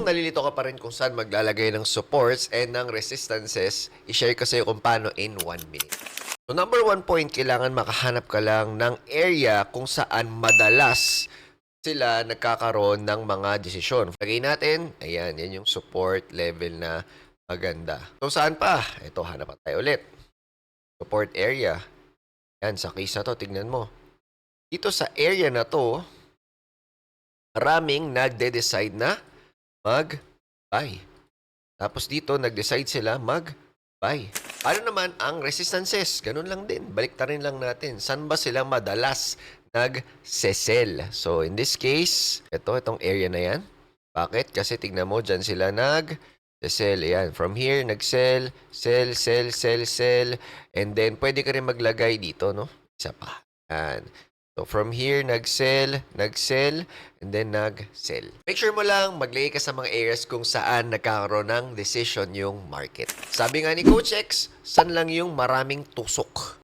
nalilito ka pa rin kung saan maglalagay ng supports and ng resistances, i-share ko sa'yo kung paano in 1 minute. So number 1 point, kailangan makahanap ka lang ng area kung saan madalas sila nagkakaroon ng mga desisyon. Lagay natin, ayan, yan yung support level na maganda. So saan pa? Ito, hanap pa tayo ulit. Support area. Yan, sa case na to, tignan mo. Dito sa area na to, maraming nagde-decide na mag-buy. Tapos dito, nag-decide sila mag-buy. Ano naman ang resistances? Ganun lang din. Baliktarin lang natin. Saan ba sila madalas nag-sell? So, in this case, itong area na yan. Bakit? Kasi tignan mo, dyan sila nag-sell. Ayan. From here, nag-sell, sell, sell, sell, sell. And then, pwede ka rin maglagay dito, no? Isa pa. Ayan. So, from here, nag-sell, and then nag-sell. Make sure mo lang maglagay ka sa mga areas kung saan nagkakaroon ng decision yung market. Sabi nga ni Coach X, saan lang yung maraming tusok?